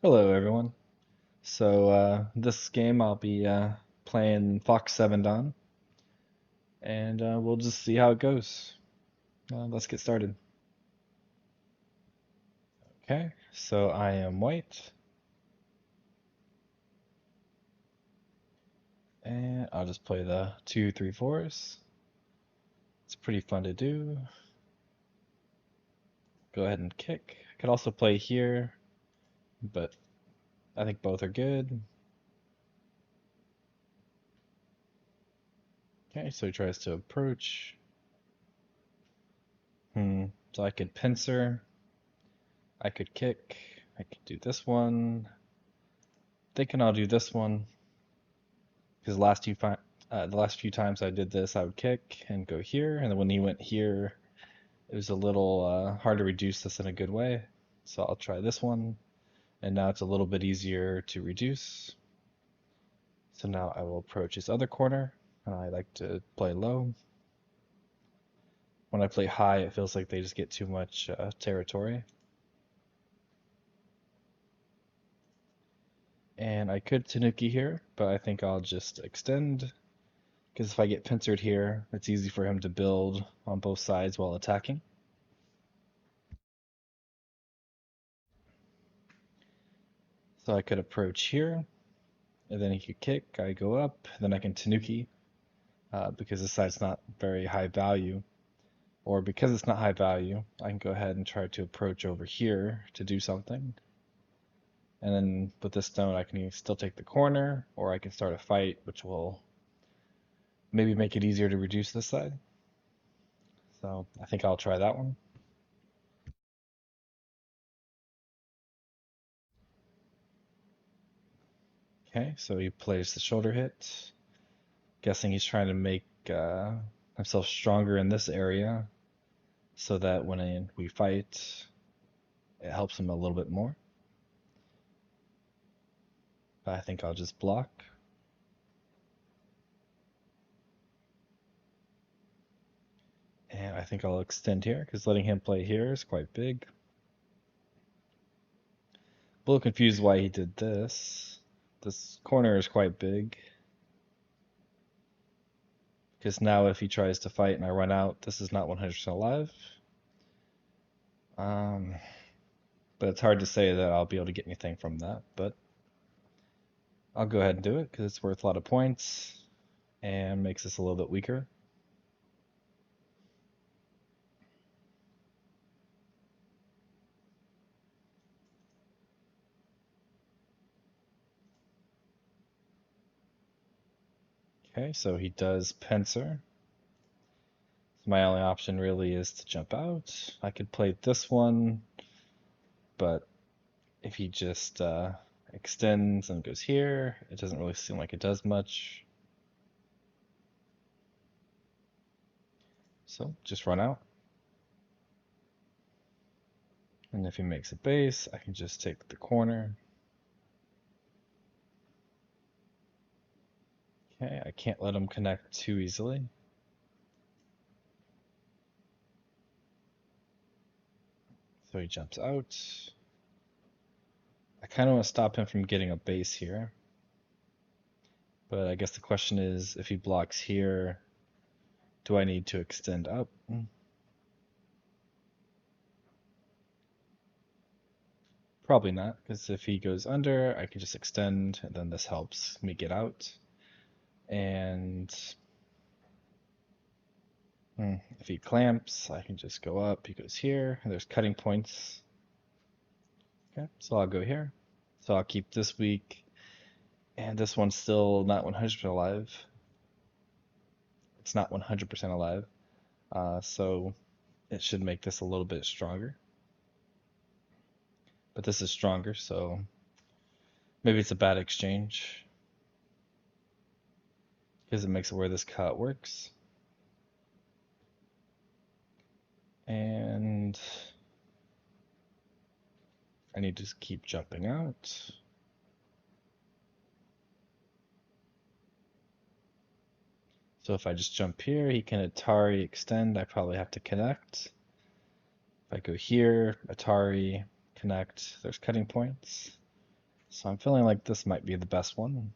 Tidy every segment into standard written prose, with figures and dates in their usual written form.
Hello, everyone. This game I'll be playing Fox 7 Dawn, and we'll just see how it goes. Let's get started. Okay, so I am white, and I'll just play the 2, 3, 4s. It's pretty fun to do. Go ahead and kick. I could also play here, but I think both are good. Okay, so he tries to approach. So I could pincer. I could kick. I could do this one. Thinking I'll do this one. Because the last few times I did this, I would kick and go here, and then when he went here, it was a little hard to reduce this in a good way. So I'll try this one, and now it's a little bit easier to reduce. So now I will approach his other corner, and I like to play low. When I play high, it feels like they just get too much territory. And I could Tanuki here, but I think I'll just extend, because if I get pincered here, it's easy for him to build on both sides while attacking. So I could approach here, and then he could kick. I go up, then I can Tanuki because this side's not very high value. Or because it's not high value, I can go ahead and try to approach over here to do something. And then with this stone, I can still take the corner, or I can start a fight, which will maybe make it easier to reduce this side. So I think I'll try that one. Okay, so he plays the shoulder hit. Guessing he's trying to make himself stronger in this area so that when we fight, it helps him a little bit more. But I think I'll just block. And I think I'll extend here because letting him play here is quite big. A little confused why he did this. This corner is quite big. Because now if he tries to fight and I run out, this is not 100% alive. Um, but it's hard to say that I'll be able to get anything from that. But I'll go ahead and do it because it's worth a lot of points and makes us a little bit weaker. Okay, so he does pincer. So my only option really is to jump out. I could play this one, but if he just extends and goes here, it doesn't really seem like it does much. So just run out. And if he makes a base, I can just take the corner. Okay, I can't let him connect too easily. So he jumps out. I kind of want to stop him from getting a base here. But I guess the question is, if he blocks here, do I need to extend up? Probably not, because if he goes under, I can just extend, and then this helps me get out. And if he clamps, I can just go up. He goes here, and there's cutting points. Okay, so I'll go here. So I'll keep this weak, and this one's still not 100% alive. It's not 100% alive, so it should make this a little bit stronger. But this is stronger, so maybe it's a bad exchange because it makes it where this cut works. And I need to keep jumping out. So if I just jump here, he can Atari extend. I probably have to connect. If I go here, Atari, connect, there's cutting points. So I'm feeling like this might be the best one.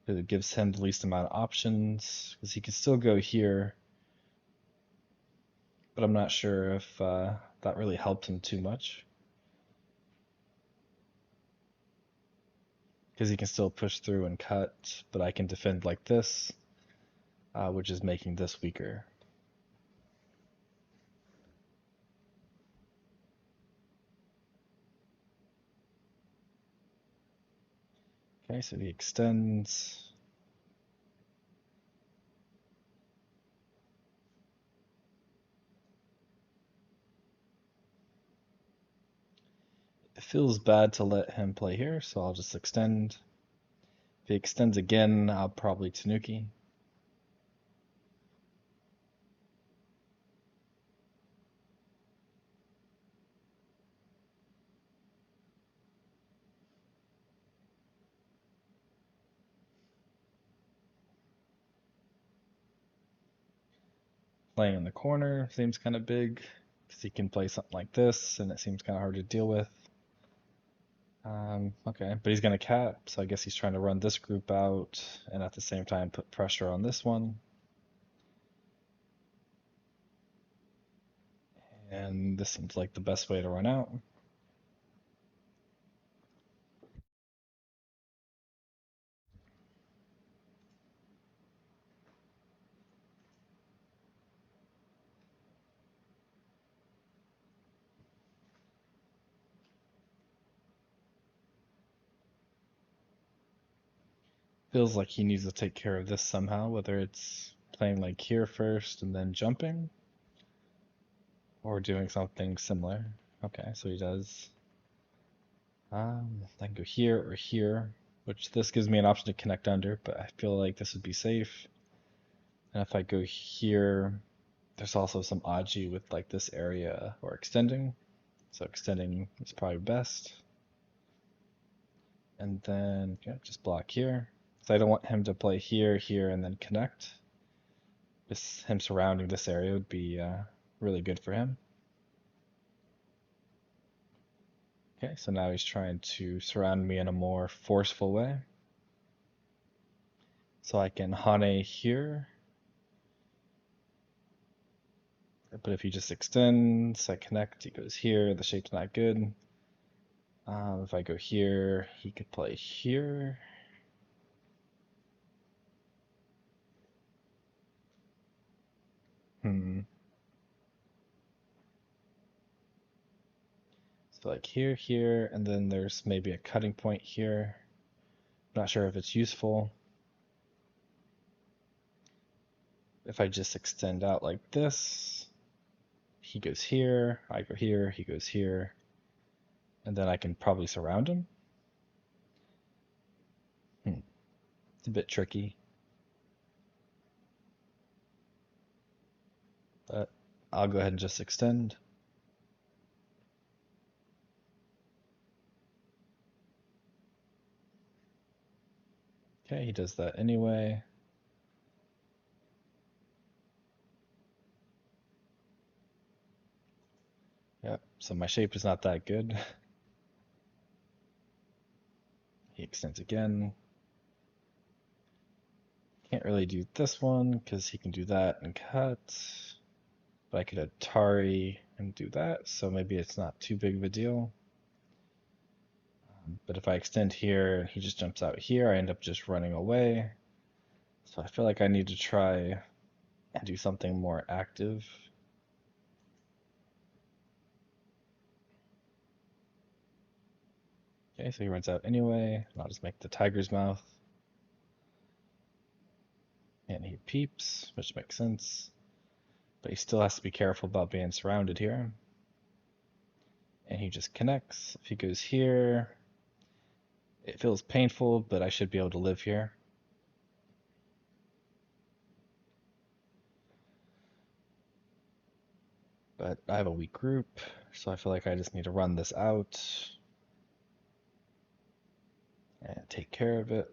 It gives him the least amount of options, because he can still go here, but I'm not sure if that really helped him too much. Because he can still push through and cut, but I can defend like this, which is making this weaker. Okay, so he extends. It feels bad to let him play here, so I'll just extend. If he extends again, I'll probably Tanuki. Playing in the corner seems kind of big, because he can play something like this, and it seems kind of hard to deal with. Okay, but he's going to cap, so I guess he's trying to run this group out, and at the same time put pressure on this one. And this seems like the best way to run out. Feels like he needs to take care of this somehow, whether it's playing like here first and then jumping, or doing something similar. Okay, so he does. I can go here or here, which this gives me an option to connect under, but I feel like this would be safe. And if I go here, there's also some Aji with like this area or extending. So extending is probably best. And then yeah, just block here. So I don't want him to play here, here, and then connect. Just him surrounding this area would be really good for him. Okay, so now he's trying to surround me in a more forceful way. So I can Hane here. But if he just extends, I connect, he goes here, the shape's not good. If I go here, he could play here. Hmm. So like here, here, and then there's maybe a cutting point here. Not sure if it's useful. If I just extend out like this, he goes here, I go here, he goes here, and then I can probably surround him. It's a bit tricky, but I'll go ahead and just extend. Okay, he does that anyway. Yep, so my shape is not that good. He extends again. Can't really do this one because he can do that and cut. But I could Atari and do that, so maybe it's not too big of a deal. But if I extend here and he just jumps out here, I end up just running away. So I feel like I need to try and do something more active. Okay, so he runs out anyway, and I'll just make the tiger's mouth. And he peeps, which makes sense. But he still has to be careful about being surrounded here. And he just connects. If he goes here, it feels painful, but I should be able to live here. But I have a weak group, so I feel like I just need to run this out and take care of it.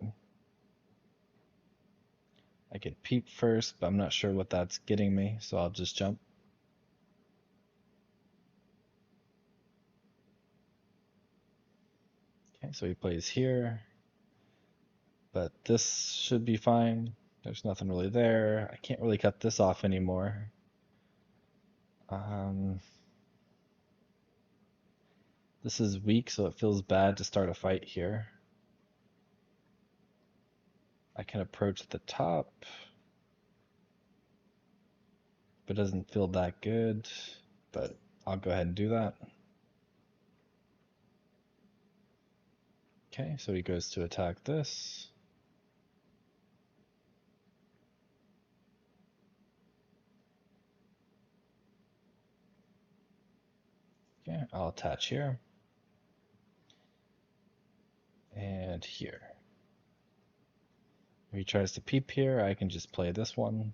I could peep first, but I'm not sure what that's getting me, so I'll just jump. Okay, so he plays here, but this should be fine. There's nothing really there. I can't really cut this off anymore. This is weak, so it feels bad to start a fight here. I can approach the top, but it doesn't feel that good, but I'll go ahead and do that. Okay, so he goes to attack this. Okay, I'll attach here and here. If he tries to peep here, I can just play this one.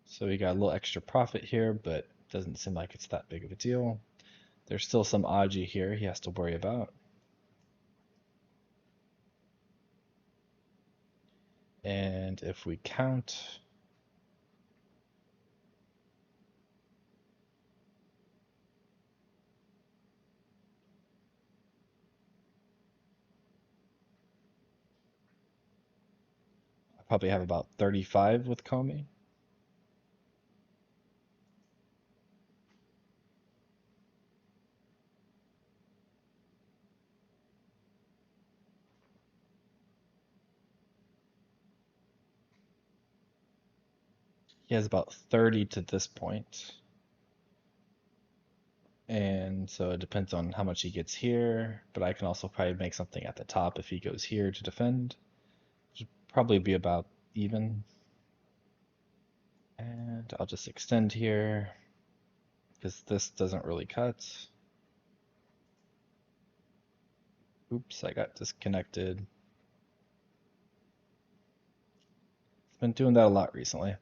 So we got a little extra profit here, but it doesn't seem like it's that big of a deal. There's still some Aji here he has to worry about. And if we count, I probably have about 35 with Komi. He has about 30 to this point. And so it depends on how much he gets here, but I can also probably make something at the top if he goes here to defend. Should probably be about even. And I'll just extend here because this doesn't really cut. Oops, I got disconnected. It's been doing that a lot recently.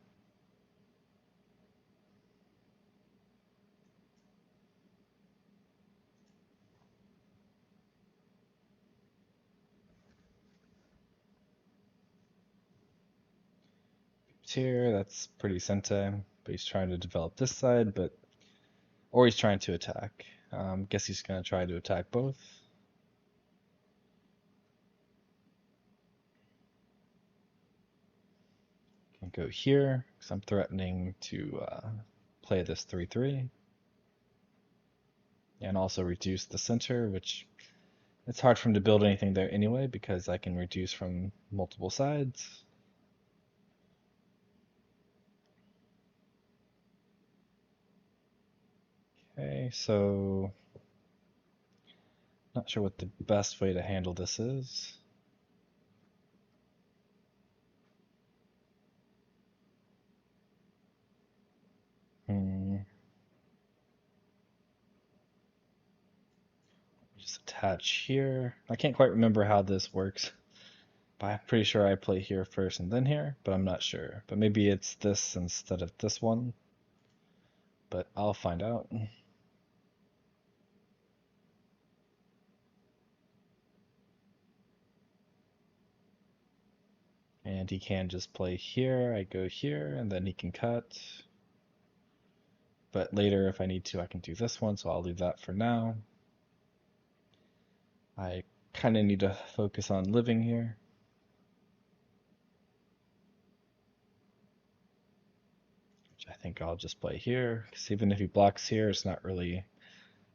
Here, that's pretty Sente, but he's trying to develop this side, or he's trying to attack. Guess he's gonna try to attack both. Can go here because I'm threatening to play this 3-3 and also reduce the center, which it's hard for him to build anything there anyway because I can reduce from multiple sides. Okay, so not sure what the best way to handle this is. Just attach here. I can't quite remember how this works, but I'm pretty sure I play here first and then here, but I'm not sure. But maybe it's this instead of this one, but I'll find out. And he can just play here, I go here, and then he can cut. But later, if I need to, I can do this one, so I'll leave that for now. I kind of need to focus on living here. Which I think I'll just play here, because even if he blocks here, it's not really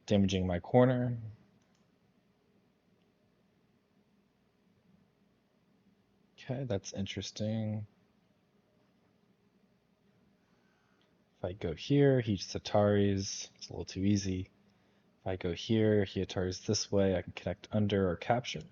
damaging my corner. Okay, that's interesting. If I go here, he just Ataris. It's a little too easy. If I go here, he Ataris this way. I can connect under or capture.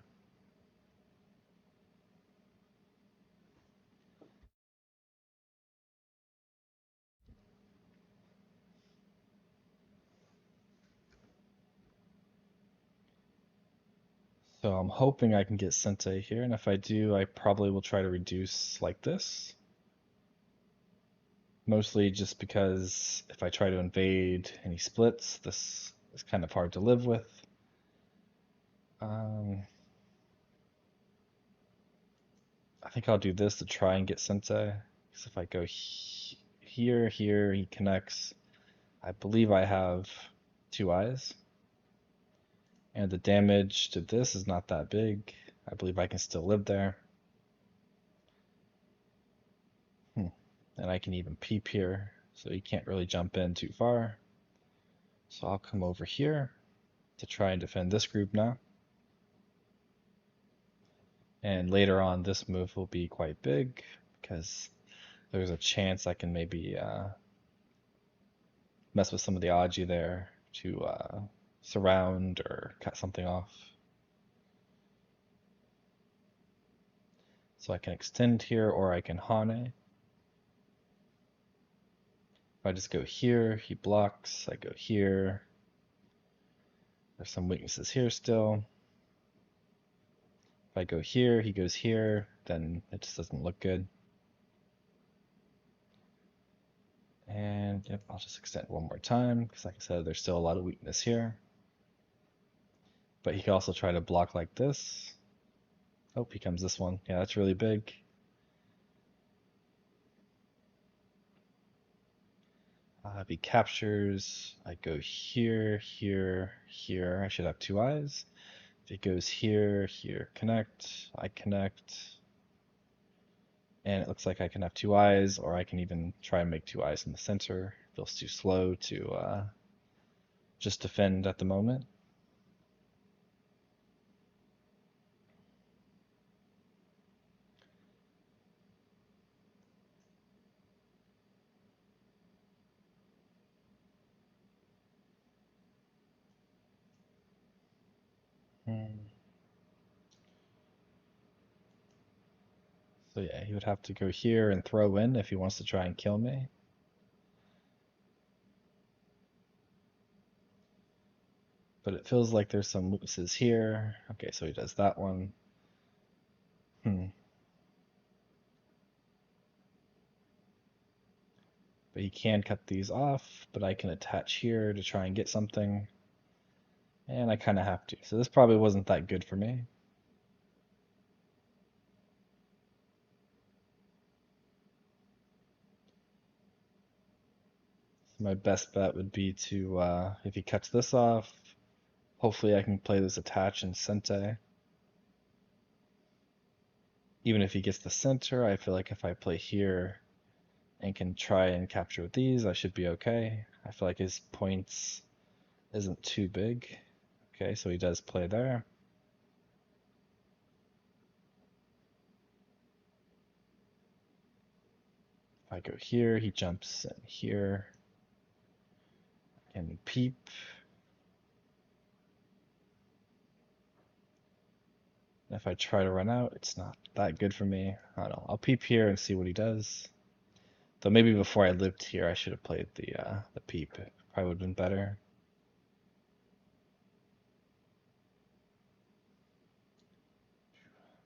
So I'm hoping I can get Sente here, and if I do, I probably will try to reduce like this. Mostly just because if I try to invade and he splits, this is kind of hard to live with. I think I'll do this to try and get Sente. Because if I go here, he connects. I believe I have two eyes. And the damage to this is not that big. I believe I can still live there. And I can even peep here, so he can't really jump in too far. So I'll come over here to try and defend this group now. And later on, this move will be quite big because there's a chance I can maybe mess with some of the Aji there to surround or cut something off. So I can extend here or I can Hane. If I just go here, he blocks. I go here. There's some weaknesses here still. If I go here, he goes here, then it just doesn't look good. And yep, I'll just extend one more time because like I said, there's still a lot of weakness here. But he can also try to block like this. Oh, he comes this one. Yeah, that's really big. If he captures, I go here, here, here. I should have two eyes. If he goes here, here, connect, I connect. And it looks like I can have two eyes, or I can even try and make two eyes in the center. Feels too slow to just defend at the moment. So yeah, he would have to go here and throw in if he wants to try and kill me. But it feels like there's some weaknesses here. Okay, so he does that one. But he can cut these off, but I can attach here to try and get something. And I kind of have to. So this probably wasn't that good for me. So my best bet would be to, if he cuts this off, hopefully I can play this attach and Sente. Even if he gets the center, I feel like if I play here and can try and capture with these, I should be okay. I feel like his points isn't too big. Okay, so he does play there. If I go here, he jumps in here. And peep. If I try to run out, it's not that good for me. I don't know. I'll peep here and see what he does. Though maybe before I lived here, I should have played the peep. It probably would have been better.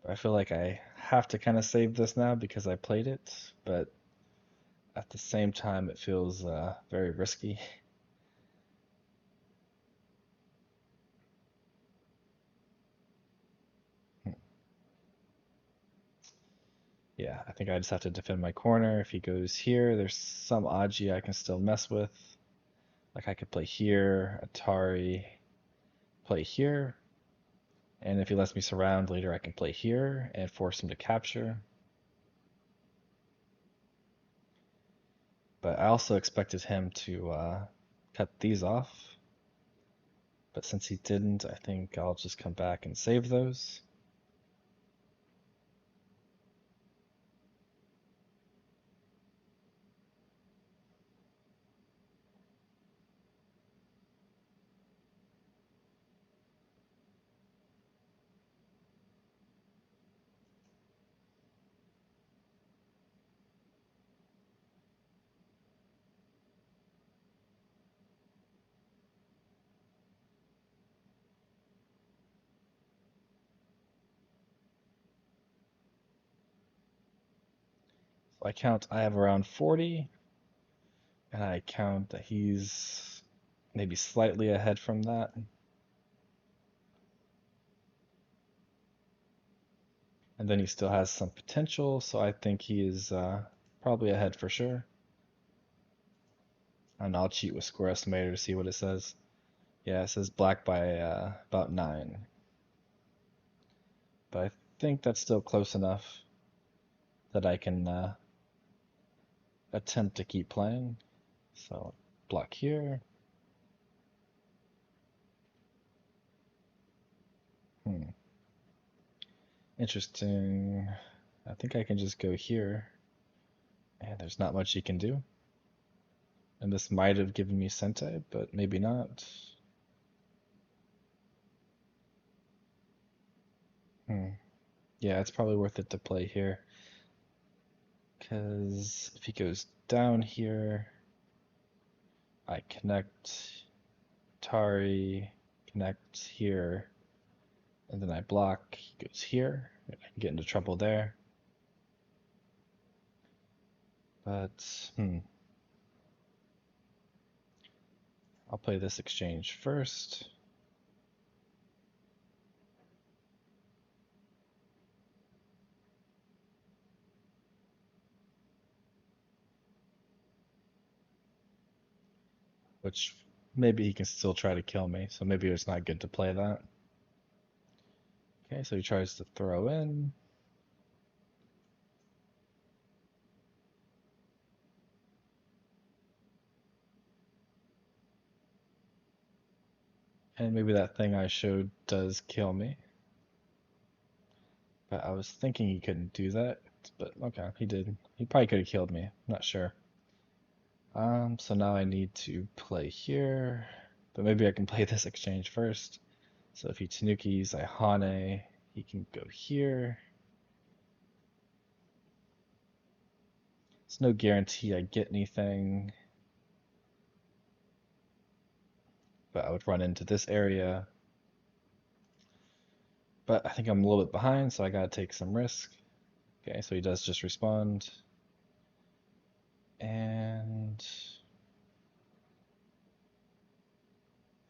But I feel like I have to kind of save this now because I played it, but at the same time, it feels very risky. Yeah, I think I just have to defend my corner. If he goes here, there's some Aji I can still mess with. Like I could play here, Atari, play here, and if he lets me surround later, I can play here and force him to capture. But I also expected him to cut these off. But since he didn't, I think I'll just come back and save those. So I count I have around 40, and I count that he's maybe slightly ahead from that. And then he still has some potential, so I think he is probably ahead for sure. And I'll cheat with Score Estimator to see what it says. Yeah, it says black by about 9. But I think that's still close enough that I can attempt to keep playing. So block here. Hmm. Interesting. I think I can just go here. And there's not much he can do. And this might have given me Sente, but maybe not. Hmm. Yeah, it's probably worth it to play here. Because if he goes down here, I connect Tari, connect here, and then I block. He goes here. I can get into trouble there. But, I'll play this exchange first. Which maybe he can still try to kill me, so maybe it's not good to play that. Okay, so he tries to throw in. And maybe that thing I showed does kill me. But I was thinking he couldn't do that. But okay, he did. He probably could have killed me. I'm not sure. So now I need to play here. But maybe I can play this exchange first. So if he Tanukis, I Hane, he can go here. There's no guarantee I get anything. But I would run into this area. But I think I'm a little bit behind, so I gotta take some risk. Okay, so he does just respond. And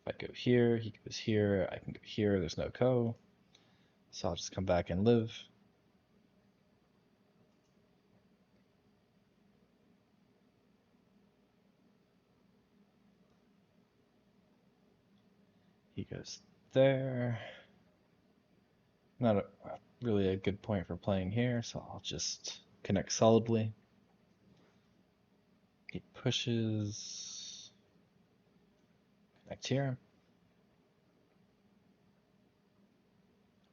if I go here, he goes here, I can go here, there's no ko. So I'll just come back and live. He goes there. Not really a good point for playing here, so I'll just connect solidly. He pushes. Connect here.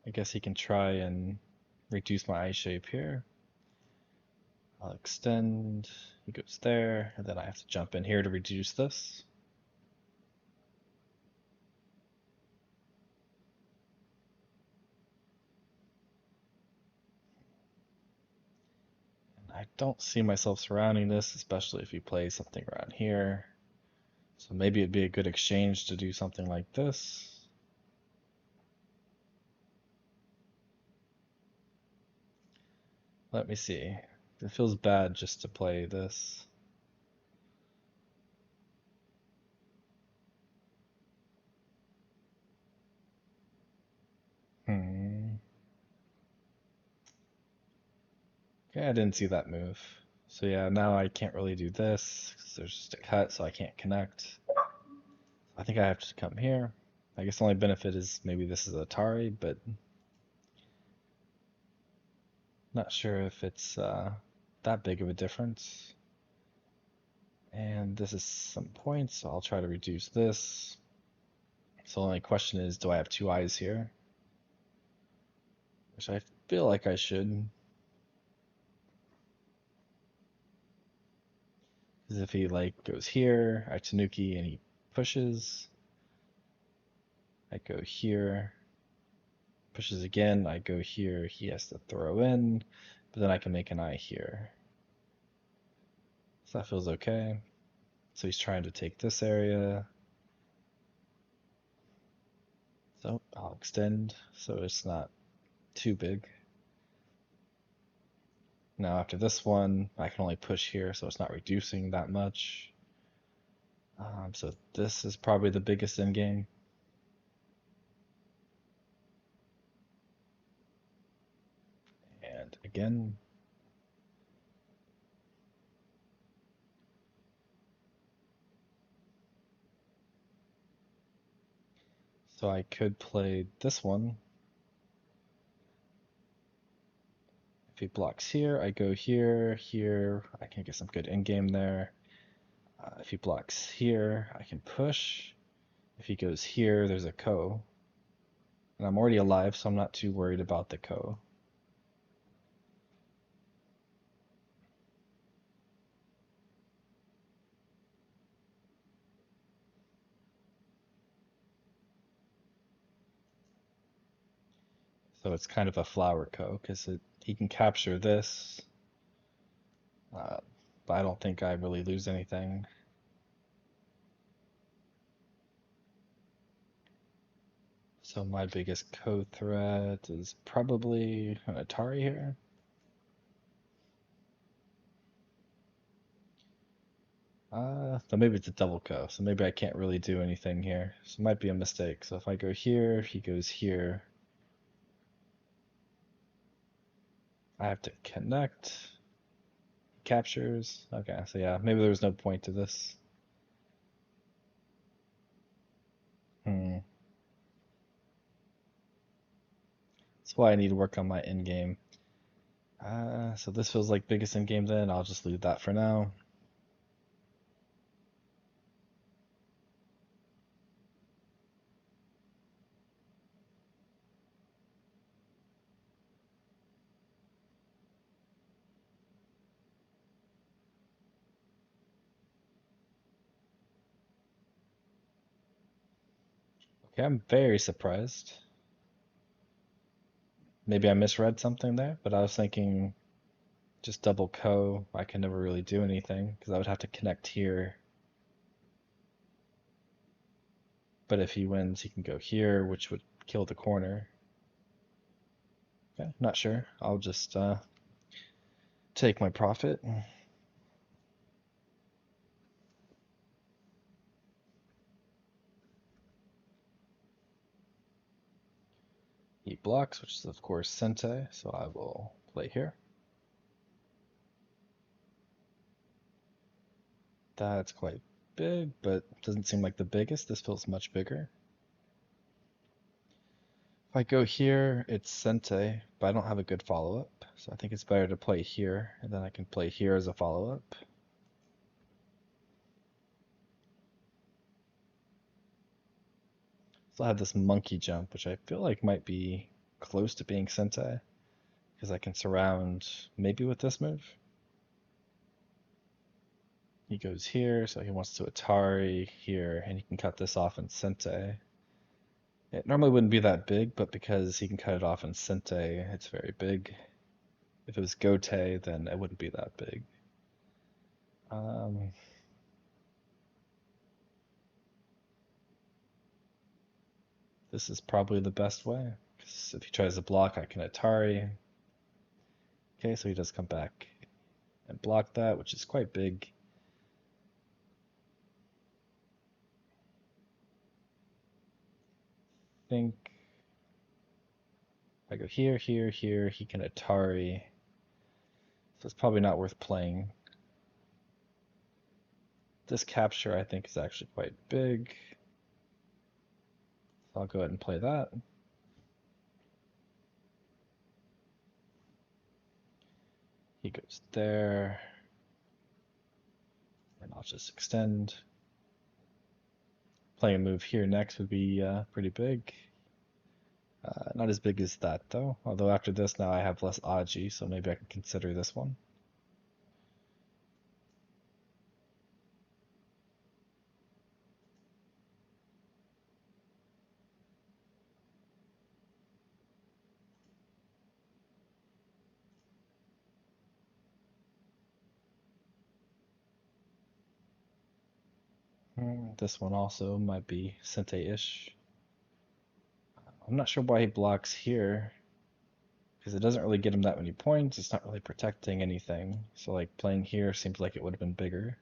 I guess he can try and reduce my eye shape here. I'll extend. He goes there, and then I have to jump in here to reduce this. I don't see myself surrounding this, especially if he plays something around here. So maybe it'd be a good exchange to do something like this. Let me see. It feels bad just to play this. Hmm. Okay, I didn't see that move. So yeah, now I can't really do this because there's just a cut, so I can't connect. I think I have to come here. I guess the only benefit is maybe this is Atari, but not sure if it's that big of a difference. And this is some points, so I'll try to reduce this. So the only question is, do I have two eyes here? Which I feel like I should. Because if he like goes here, I Tanuki and he pushes, I go here, pushes again, I go here, he has to throw in, but then I can make an eye here. So that feels okay. So he's trying to take this area. So I'll extend so it's not too big. Now after this one, I can only push here, so it's not reducing that much. So this is probably the biggest end game. And again, So I could play this one. If he blocks here, I go here, here. I can get some good in-game there. If he blocks here, I can push. If he goes here, there's a Ko. And I'm already alive, so I'm not too worried about the Ko. So it's kind of a flower Ko, because he can capture this. Uh, but I don't think I really lose anything. So my biggest Ko threat is probably an Atari here. So maybe it's a double Ko, so maybe I can't really do anything here. So it might be a mistake. So if I go here, he goes here. I have to connect. Captures. Okay, so yeah, maybe there was no point to this. Hmm. That's why I need to work on my in game. So this feels like biggest in game then. I'll just leave that for now. Okay, I'm very surprised. Maybe I misread something there, but I was thinking just double Ko. I can never really do anything because I would have to connect here. But if he wins, he can go here, which would kill the corner. Okay, not sure. I'll just take my profit. He blocks, which is of course Sente, so I will play here. That's quite big, but doesn't seem like the biggest. This feels much bigger. If I go here, it's Sente, but I don't have a good follow-up, so I think it's better to play here, and then I can play here as a follow-up. So I have this monkey jump, which I feel like might be close to being Sente, because I can surround maybe with this move. He goes here, so he wants to Atari here, and he can cut this off in Sente. It normally wouldn't be that big, but because he can cut it off in Sente, it's very big. If it was Gote, then it wouldn't be that big. Um, this is probably the best way, because if he tries to block, I can Atari. Okay, so he does come back and block that, which is quite big. I think if I go here, here, here, he can Atari. So it's probably not worth playing. This capture, I think, is actually quite big. So I'll go ahead and play that. He goes there. And I'll just extend. Playing a move here next would be pretty big. Not as big as that though, although after this now I have less Aji, so maybe I can consider this one. This one also might be Sente-ish. I'm not sure why he blocks here, because it doesn't really get him that many points. It's not really protecting anything. So like playing here seems like it would have been bigger.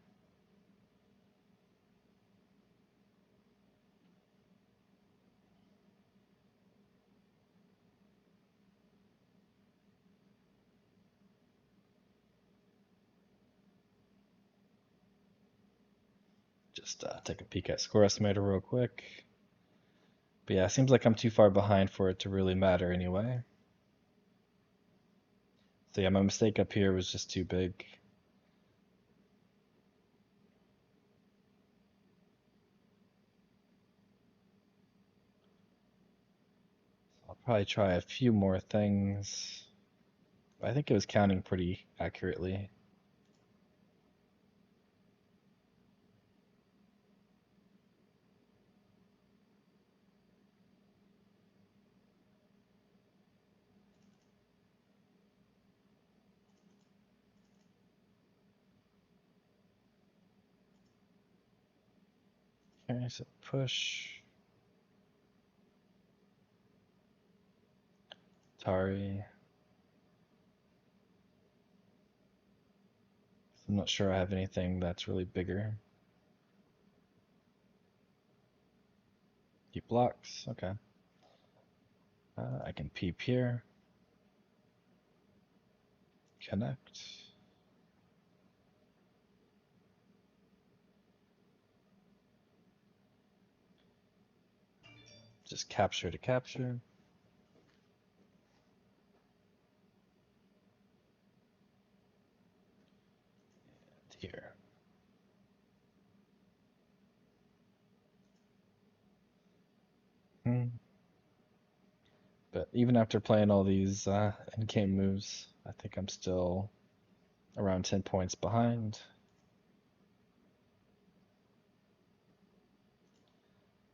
Just take a peek at Score Estimator real quick. But yeah, it seems like I'm too far behind for it to really matter anyway. So yeah, my mistake up here was just too big. I'll probably try a few more things. I think it was counting pretty accurately. Okay, so push, Tari. I'm not sure I have anything that's really bigger. He blocks, okay. I can peep here, connect. Just capture to capture. Here. Hmm. But even after playing all these in-game moves, I think I'm still around 10 points behind.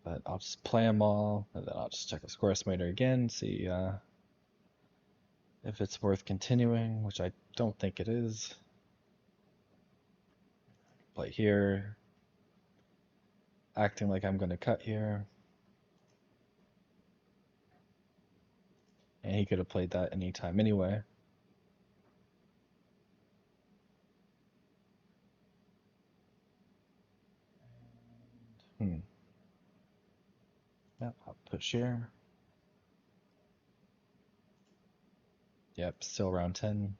But I'll just play them all, and then I'll just check the score estimator again, see if it's worth continuing, which I don't think it is. Play here, acting like I'm going to cut here. And he could have played that anytime anyway. Hmm. Yep, I'll push here. Yep, still around 10.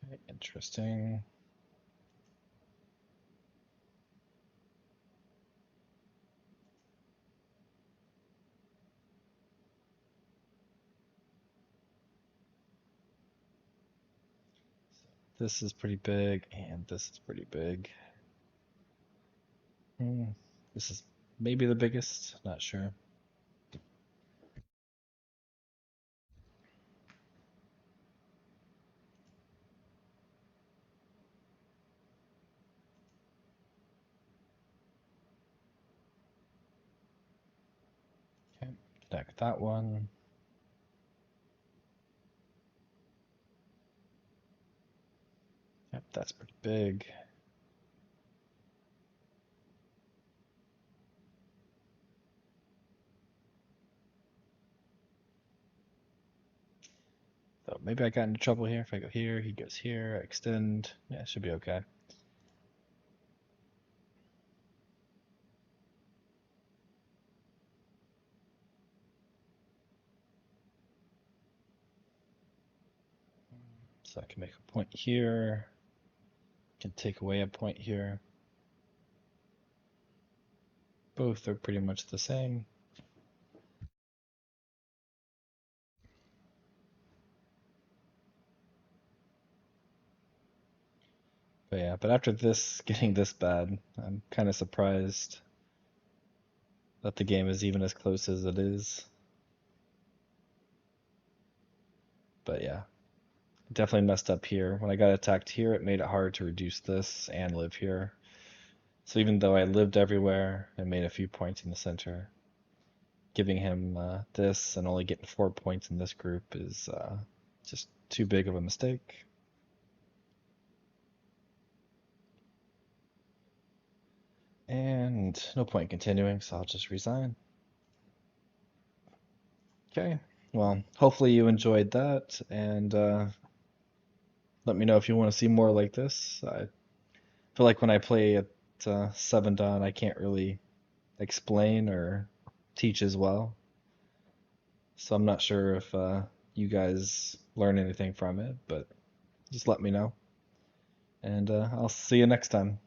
Okay, interesting. This is pretty big, and this is pretty big. This is maybe the biggest, not sure. Okay, connect that one. Yep, that's pretty big. So maybe I got into trouble here. If I go here, he goes here, I extend. Yeah, it should be okay. So I can make a point here, can take away a point here. Both are pretty much the same. But yeah, but after this getting this bad, I'm kind of surprised that the game is even as close as it is. But yeah, definitely messed up here. When I got attacked here, it made it hard to reduce this and live here. So even though I lived everywhere and made a few points in the center, giving him this and only getting 4 points in this group is just too big of a mistake. And no point continuing, so I'll just resign. Okay, well, hopefully you enjoyed that, and let me know if you want to see more like this. I feel like when I play Seven Dawn I can't really explain or teach as well. So I'm not sure if you guys learn anything from it, but just let me know. And I'll see you next time.